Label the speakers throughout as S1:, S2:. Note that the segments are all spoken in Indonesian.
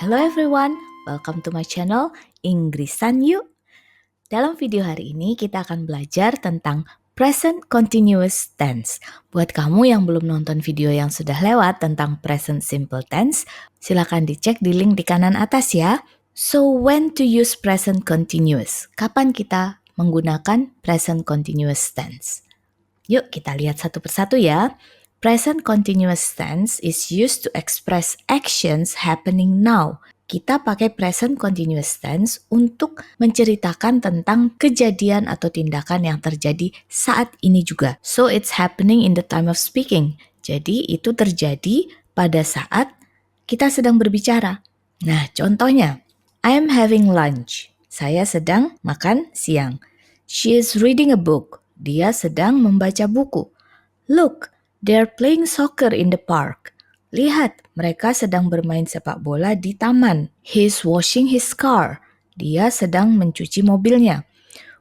S1: Hello everyone, welcome to my channel Inggrisan Yuk. Dalam video hari ini kita akan belajar tentang present continuous tense. Buat kamu yang belum nonton video yang sudah lewat tentang present simple tense, silakan dicek di link di kanan atas ya. So when to use present continuous? Kapan kita menggunakan present continuous tense? Yuk kita lihat satu persatu ya. Present continuous tense is used to express actions happening now. Kita pakai present continuous tense untuk menceritakan tentang kejadian atau tindakan yang terjadi saat ini juga. So it's happening in the time of speaking. Jadi itu terjadi pada saat kita sedang berbicara. Nah, contohnya, I am having lunch. Saya sedang makan siang. She is reading a book. Dia sedang membaca buku. Look, they're playing soccer in the park. Lihat, mereka sedang bermain sepak bola di taman. He's washing his car. Dia sedang mencuci mobilnya.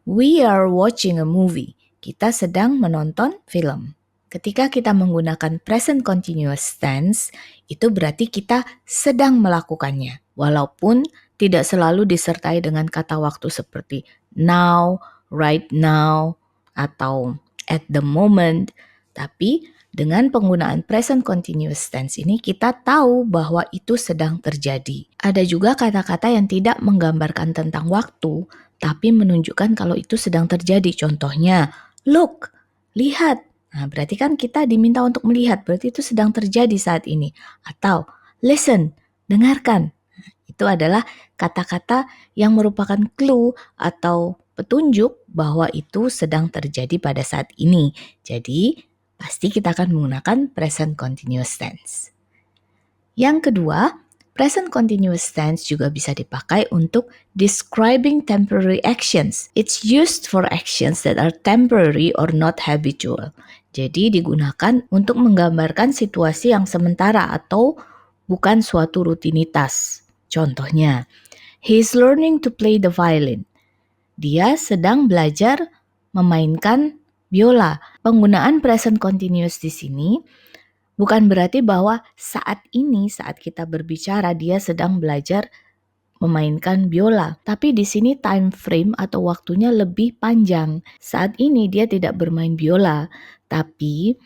S1: We are watching a movie. Kita sedang menonton film. Ketika kita menggunakan present continuous tense, itu berarti kita sedang melakukannya. Walaupun tidak selalu disertai dengan kata waktu seperti now, right now, atau at the moment. Tapi dengan penggunaan present continuous tense ini kita tahu bahwa itu sedang terjadi. Ada juga kata-kata yang tidak menggambarkan tentang waktu, tapi menunjukkan kalau itu sedang terjadi. Contohnya, look, lihat. Nah, berarti kan kita diminta untuk melihat, berarti itu sedang terjadi saat ini. Atau listen, dengarkan. Itu adalah kata-kata yang merupakan clue atau petunjuk bahwa itu sedang terjadi pada saat ini. Jadi, pasti kita akan menggunakan present continuous tense. Yang kedua, present continuous tense juga bisa dipakai untuk describing temporary actions. It's used for actions that are temporary or not habitual. Jadi digunakan untuk menggambarkan situasi yang sementara atau bukan suatu rutinitas. Contohnya, he's learning to play the violin. Dia sedang belajar memainkan biola. Penggunaan present continuous di sini bukan berarti bahwa saat ini, saat kita berbicara, dia sedang belajar memainkan biola. Tapi di sini time frame atau waktunya lebih panjang. Saat ini dia tidak bermain biola, tapi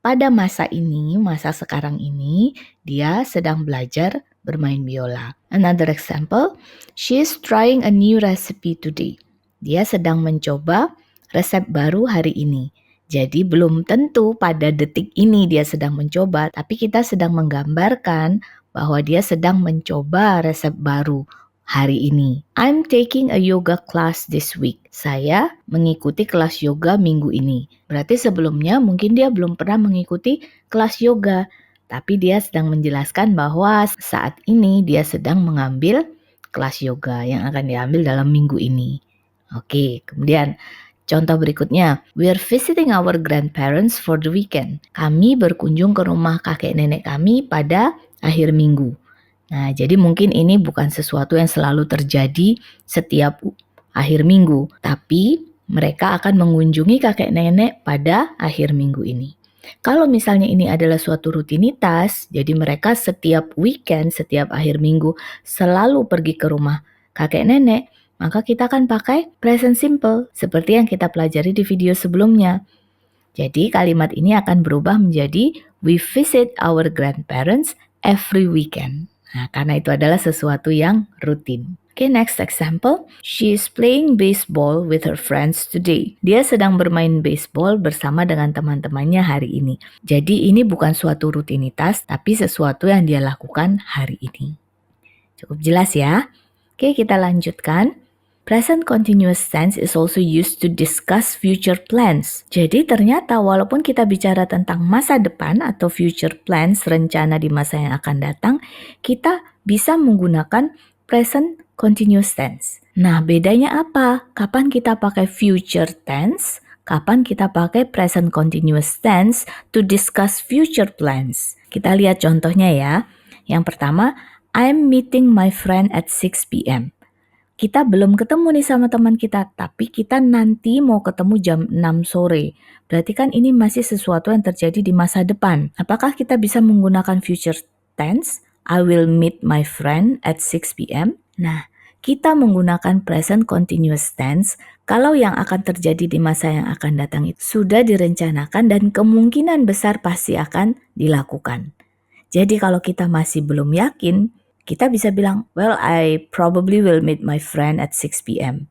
S1: pada masa ini, masa sekarang ini, dia sedang belajar bermain biola. Another example, she is trying a new recipe today. Dia sedang mencoba resep baru hari ini. Jadi belum tentu pada detik ini dia sedang mencoba, tapi kita sedang menggambarkan bahwa dia sedang mencoba resep baru hari ini. I'm taking a yoga class this week. Saya mengikuti kelas yoga minggu ini. Berarti sebelumnya mungkin dia belum pernah mengikuti kelas yoga, tapi dia sedang menjelaskan bahwa saat ini dia sedang mengambil kelas yoga yang akan diambil dalam minggu ini. Oke, kemudian contoh berikutnya, we are visiting our grandparents for the weekend. Kami berkunjung ke rumah kakek nenek kami pada akhir minggu. Nah, jadi mungkin ini bukan sesuatu yang selalu terjadi setiap akhir minggu, tapi mereka akan mengunjungi kakek nenek pada akhir minggu ini. Kalau misalnya ini adalah suatu rutinitas, jadi mereka setiap weekend, setiap akhir minggu selalu pergi ke rumah kakek nenek, maka kita akan pakai present simple seperti yang kita pelajari di video sebelumnya. Jadi kalimat ini akan berubah menjadi we visit our grandparents every weekend. Nah, karena itu adalah sesuatu yang rutin. Okay, next example. She is playing baseball with her friends today. Dia sedang bermain baseball bersama dengan teman-temannya hari ini. Jadi ini bukan suatu rutinitas, tapi sesuatu yang dia lakukan hari ini. Cukup jelas ya? Oke, kita lanjutkan. Present continuous tense is also used to discuss future plans. Jadi ternyata walaupun kita bicara tentang masa depan atau future plans, rencana di masa yang akan datang, kita bisa menggunakan present continuous tense. Nah, bedanya apa? Kapan kita pakai future tense? Kapan kita pakai present continuous tense to discuss future plans? Kita lihat contohnya ya. Yang pertama, I'm meeting my friend at 6 p.m. Kita belum ketemu nih sama teman kita, tapi kita nanti mau ketemu jam 6 sore. Berarti kan ini masih sesuatu yang terjadi di masa depan. Apakah kita bisa menggunakan future tense? I will meet my friend at 6 p.m. Nah, kita menggunakan present continuous tense kalau yang akan terjadi di masa yang akan datang itu sudah direncanakan dan kemungkinan besar pasti akan dilakukan. Jadi kalau kita masih belum yakin, kita bisa bilang, well, I probably will meet my friend at 6 p.m.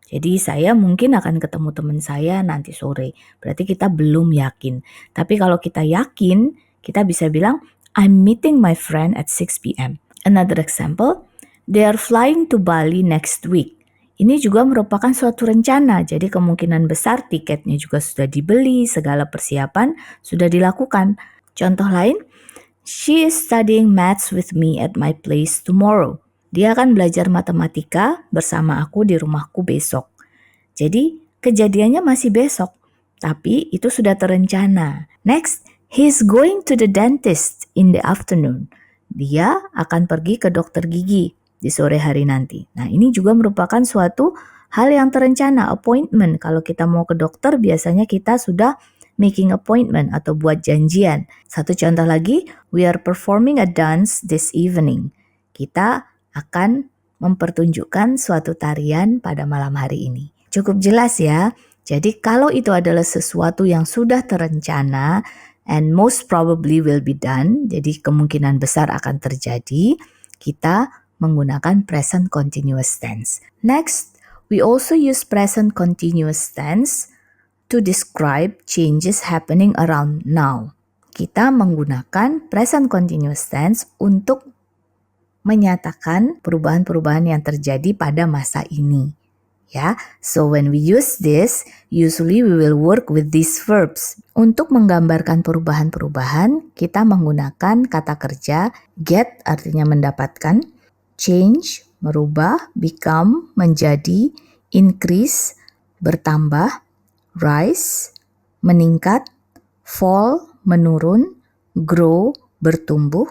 S1: Jadi saya mungkin akan ketemu teman saya nanti sore. Berarti kita belum yakin. Tapi kalau kita yakin, kita bisa bilang, I'm meeting my friend at 6 p.m. Another example, they are flying to Bali next week. Ini juga merupakan suatu rencana. Jadi kemungkinan besar tiketnya juga sudah dibeli, segala persiapan sudah dilakukan. Contoh lain, she is studying maths with me at my place tomorrow. Dia akan belajar matematika bersama aku di rumahku besok. Jadi, kejadiannya masih besok, tapi itu sudah terencana. Next, he's going to the dentist in the afternoon. Dia akan pergi ke dokter gigi di sore hari nanti. Nah, ini juga merupakan suatu hal yang terencana, appointment. Kalau kita mau ke dokter, biasanya kita sudah making appointment atau buat janjian. Satu contoh lagi, we are performing a dance this evening. Kita akan mempertunjukkan suatu tarian pada malam hari ini. Cukup jelas ya. Jadi kalau itu adalah sesuatu yang sudah terencana and most probably will be done, jadi kemungkinan besar akan terjadi, kita menggunakan present continuous tense. Next, we also use present continuous tense to describe changes happening around now. Kita menggunakan present continuous tense untuk menyatakan perubahan-perubahan yang terjadi pada masa ini. Ya, so when we use this, usually we will work with these verbs. Untuk menggambarkan perubahan-perubahan, kita menggunakan kata kerja get artinya mendapatkan, change merubah, become menjadi, increase bertambah, rise meningkat, fall menurun, grow bertumbuh,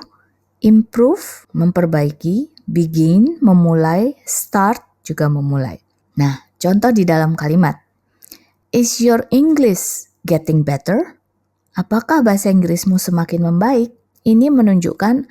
S1: improve memperbaiki, begin memulai, start juga memulai. Nah, contoh di dalam kalimat. Is your English getting better? Apakah bahasa Inggrismu semakin membaik? Ini menunjukkan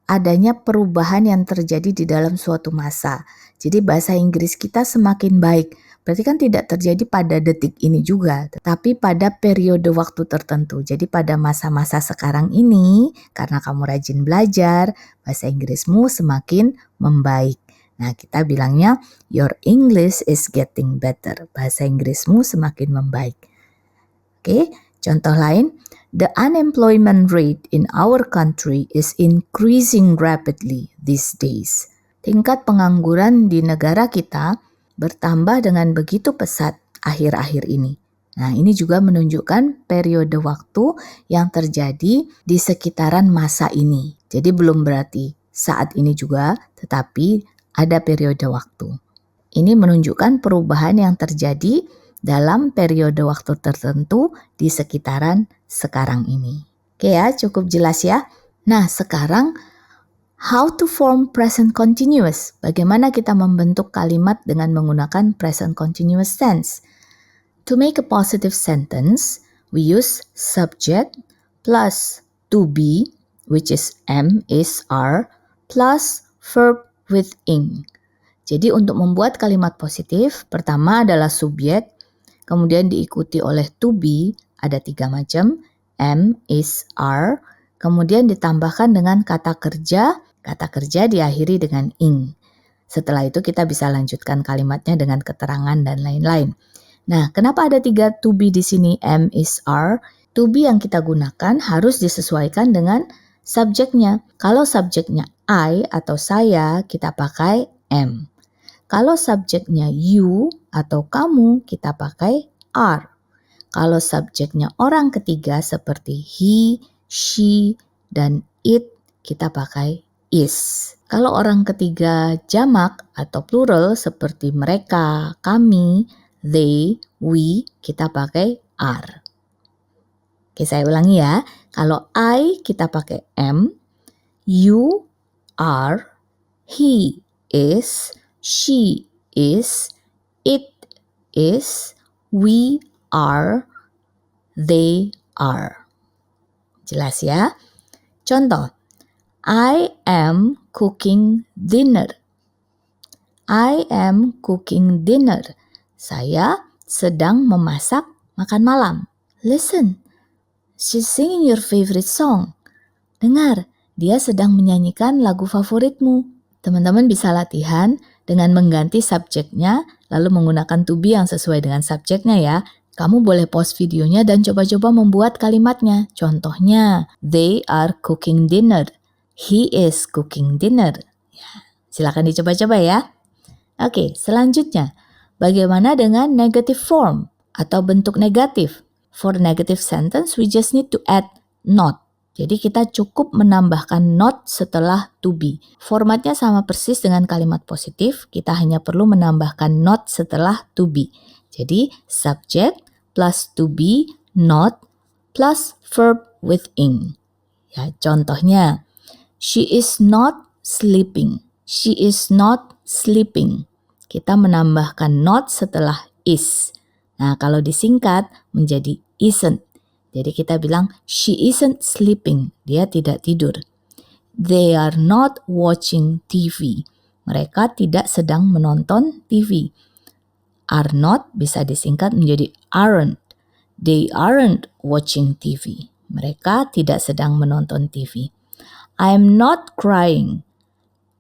S1: adanya perubahan yang terjadi di dalam suatu masa. Jadi bahasa Inggris kita semakin baik. Berarti kan tidak terjadi pada detik ini juga, tetapi pada periode waktu tertentu. Jadi pada masa-masa sekarang ini, karena kamu rajin belajar, bahasa Inggrismu semakin membaik. Nah, kita bilangnya your English is getting better. Bahasa Inggrismu semakin membaik. Oke, contoh lain. The unemployment rate in our country is increasing rapidly these days. Tingkat pengangguran di negara kita bertambah dengan begitu pesat akhir-akhir ini. Nah, ini juga menunjukkan periode waktu yang terjadi di sekitaran masa ini. Jadi belum berarti saat ini juga, tetapi ada periode waktu. Ini menunjukkan perubahan yang terjadi dalam periode waktu tertentu di sekitaran sekarang ini. Oke ya, cukup jelas ya. Nah, sekarang how to form present continuous. Bagaimana kita membentuk kalimat dengan menggunakan present continuous tense? To make a positive sentence, we use subject plus to be, which is am, is, are, plus verb with ing. Jadi untuk membuat kalimat positif, pertama adalah subjek, kemudian diikuti oleh to be, ada 3 macam, am, is, are, kemudian ditambahkan dengan kata kerja diakhiri dengan ing. Setelah itu kita bisa lanjutkan kalimatnya dengan keterangan dan lain-lain. Nah, kenapa ada 3 to be di sini, am, is, are? To be yang kita gunakan harus disesuaikan dengan subjeknya. Kalau subjeknya I atau saya, kita pakai am. Kalau subjeknya you atau kamu, kita pakai are. Kalau subjeknya orang ketiga seperti he, she, dan it, kita pakai is. Kalau orang ketiga jamak atau plural seperti mereka, kami, they, we, kita pakai are. Oke, saya ulangi ya. Kalau I kita pakai am, you are, he is, she is, it is, we are, they are. Jelas ya? Contoh, I am cooking dinner. I am cooking dinner. Saya sedang memasak makan malam. Listen, she's singing your favorite song. Dengar, dia sedang menyanyikan lagu favoritmu. Teman-teman bisa latihan dengan mengganti subjeknya, lalu menggunakan to be yang sesuai dengan subjeknya ya. Kamu boleh pause videonya dan coba-coba membuat kalimatnya. Contohnya, they are cooking dinner. He is cooking dinner. Ya, silakan dicoba-coba ya. Oke, selanjutnya, bagaimana dengan negative form atau bentuk negatif? For negative sentence, we just need to add not. Jadi kita cukup menambahkan not setelah to be. Formatnya sama persis dengan kalimat positif, kita hanya perlu menambahkan not setelah to be. Jadi subject plus to be, not, plus verb with ing. Ya, contohnya, she is not sleeping. She is not sleeping. Kita menambahkan not setelah is. Nah, kalau disingkat menjadi isn't. Jadi kita bilang she isn't sleeping. Dia tidak tidur. They are not watching TV. Mereka tidak sedang menonton TV. Are not bisa disingkat menjadi aren't. They aren't watching TV. Mereka tidak sedang menonton TV. I'm not crying.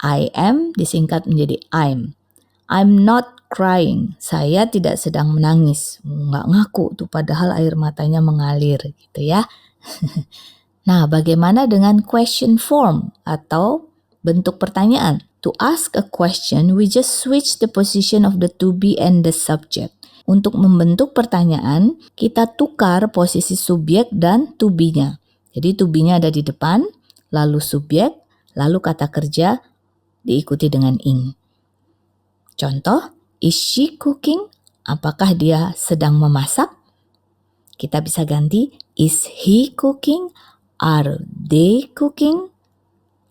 S1: I am disingkat menjadi I'm not crying. Saya tidak sedang menangis. Nggak ngaku tuh padahal air matanya mengalir gitu ya. Nah, bagaimana dengan question form atau bentuk pertanyaan? To ask a question, we just switch the position of the to be and the subject. Untuk membentuk pertanyaan, kita tukar posisi subjek dan to be-nya. Jadi to be-nya ada di depan, lalu subjek, lalu kata kerja diikuti dengan ing. Contoh, is she cooking? Apakah dia sedang memasak? Kita bisa ganti, is he cooking? Are they cooking?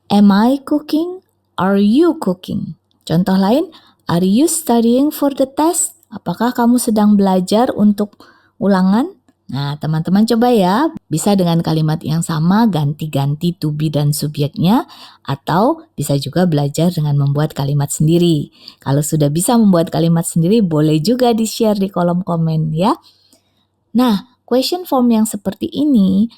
S1: Am I cooking? Are you cooking? Contoh lain, are you studying for the test? Apakah kamu sedang belajar untuk ulangan? Nah, teman-teman coba ya, bisa dengan kalimat yang sama ganti-ganti to be dan subjeknya, atau bisa juga belajar dengan membuat kalimat sendiri. Kalau sudah bisa membuat kalimat sendiri, boleh juga di-share di kolom komen ya. Nah, question form yang seperti ini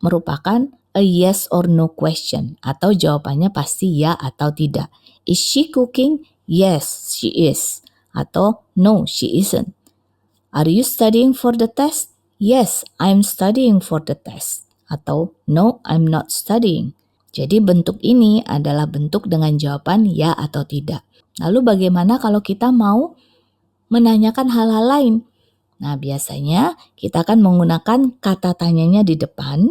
S1: merupakan a yes or no question, atau jawabannya pasti ya atau tidak. Is she cooking? Yes, she is. Atau no, she isn't. Are you studying for the test? Yes, I'm studying for the test. Atau no, I'm not studying. Jadi bentuk ini adalah bentuk dengan jawaban ya atau tidak. Lalu bagaimana kalau kita mau menanyakan hal-hal lain? Nah, biasanya kita akan menggunakan kata tanyanya di depan,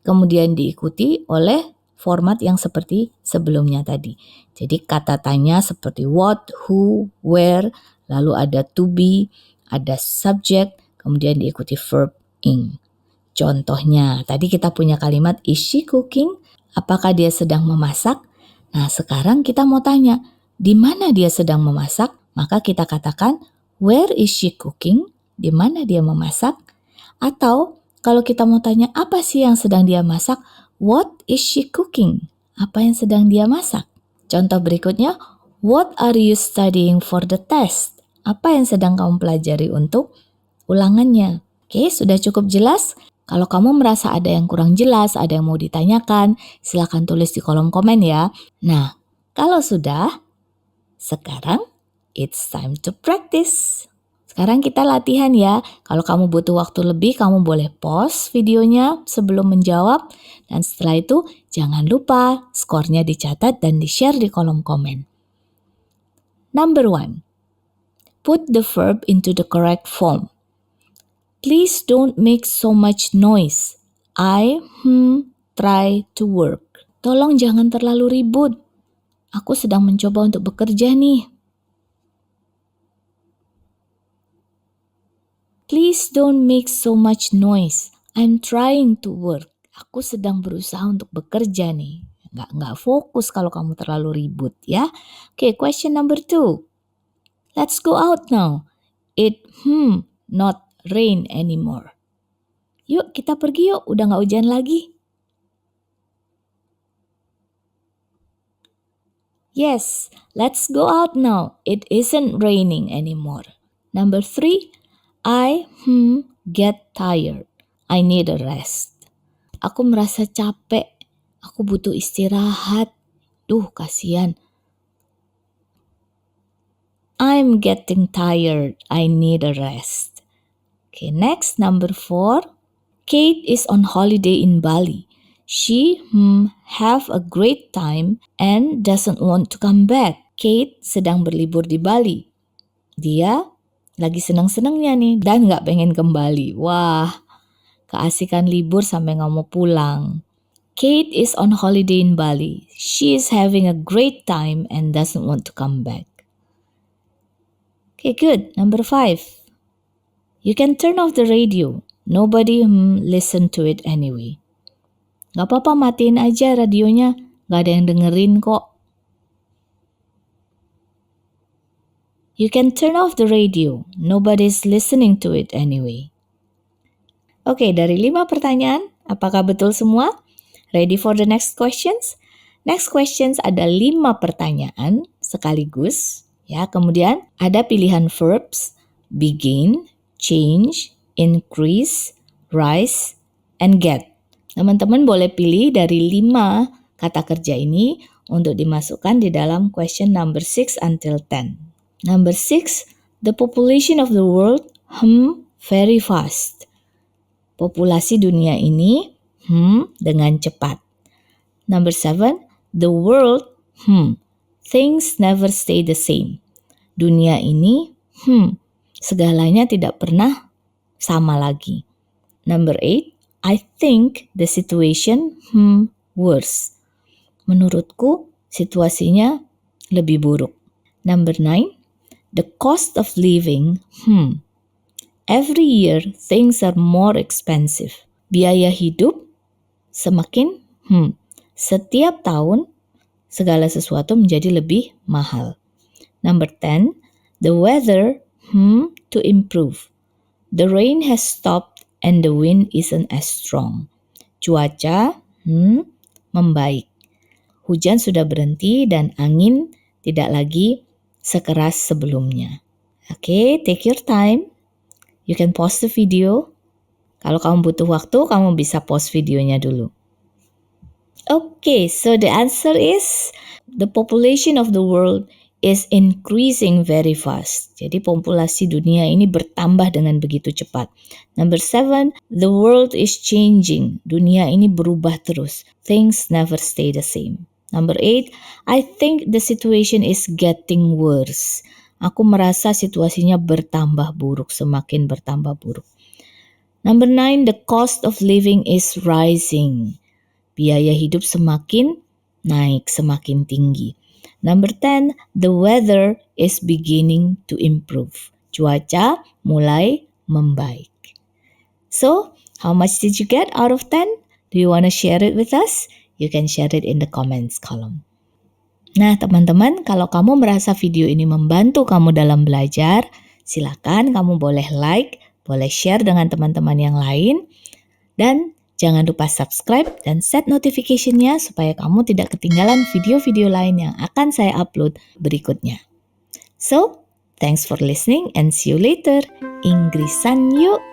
S1: kemudian diikuti oleh format yang seperti sebelumnya tadi. Jadi kata tanya seperti what, who, where, lalu ada to be, ada subject, kemudian diikuti verb ing. Contohnya, tadi kita punya kalimat is she cooking? Apakah dia sedang memasak? Nah, sekarang kita mau tanya, di mana dia sedang memasak? Maka kita katakan, where is she cooking? Di mana dia memasak? Atau kalau kita mau tanya apa sih yang sedang dia masak? What is she cooking? Apa yang sedang dia masak? Contoh berikutnya, what are you studying for the test? Apa yang sedang kamu pelajari untuk ulangannya? Oke, sudah cukup jelas? Kalau kamu merasa ada yang kurang jelas, ada yang mau ditanyakan, silakan tulis di kolom komen ya. Nah, kalau sudah, sekarang it's time to practice. Sekarang kita latihan ya. Kalau kamu butuh waktu lebih, kamu boleh pause videonya sebelum menjawab. Dan setelah itu, jangan lupa skornya dicatat dan di-share di kolom komen. Number 1. Put the verb into the correct form. Please don't make so much noise. I try to work. Tolong jangan terlalu ribut. Aku sedang mencoba untuk bekerja nih. Please don't make so much noise. I'm trying to work. Aku sedang berusaha untuk bekerja nih. Nggak fokus kalau kamu terlalu ribut ya. Okay, question number 2. Let's go out now. It not rain anymore. Yuk kita pergi yuk, udah nggak hujan lagi. Yes, let's go out now. It isn't raining anymore. Number 3, I get tired. I need a rest. Aku merasa capek. Aku butuh istirahat. Duh, kasihan. I'm getting tired. I need a rest. Okay, next, number 4. Kate is on holiday in Bali. She have a great time and doesn't want to come back. Kate sedang berlibur di Bali. Dia lagi senang-senangnya nih dan nggak pengen kembali. Wah, keasikan libur sampai nggak mau pulang. Kate is on holiday in Bali. She is having a great time and doesn't want to come back. Okay, good. Number 5. You can turn off the radio. Nobody listen to it anyway. Gak apa-apa, matiin aja radionya. Gak ada yang dengerin kok. You can turn off the radio. Nobody's listening to it anyway. Oke, dari 5 pertanyaan, apakah betul semua? Ready for the next questions? Next questions ada 5 pertanyaan sekaligus. Ya, kemudian ada pilihan verbs, begin, change, increase, rise, and get. Teman-teman boleh pilih dari 5 kata kerja ini untuk dimasukkan di dalam question number 6 until 10. Number 6, the population of the world very fast. Populasi dunia ini dengan cepat. Number 7, the world things never stay the same. Dunia ini segalanya tidak pernah sama lagi. Number 8, I think the situation worse. Menurutku situasinya lebih buruk. Number 9, the cost of living every year things are more expensive. Biaya hidup semakin setiap tahun segala sesuatu menjadi lebih mahal. Number 10, the weather to improve. The rain has stopped and the wind isn't as strong. Cuaca membaik. Hujan sudah berhenti dan angin tidak lagi sekeras sebelumnya. Okay, take your time. You can pause the video. Kalau kamu butuh waktu, kamu bisa pause videonya dulu. Okay, so the answer is the population of the world is increasing very fast. Jadi populasi dunia ini bertambah dengan begitu cepat. Number 7, the world is changing. Dunia ini berubah terus. Things never stay the same. Number 8, I think the situation is getting worse. Aku merasa situasinya bertambah buruk, semakin bertambah buruk. Number 9, the cost of living is rising. Biaya hidup semakin naik, semakin tinggi. Number 10, the weather is beginning to improve. Cuaca mulai membaik. So, how much did you get out of 10? Do you want to share it with us? You can share it in the comments column. Nah, teman-teman, kalau kamu merasa video ini membantu kamu dalam belajar, silakan kamu boleh like, boleh share dengan teman-teman yang lain, dan jangan lupa subscribe dan set notification-nya supaya kamu tidak ketinggalan video-video lain yang akan saya upload berikutnya. So, thanks for listening and see you later. Inggrisan yuk!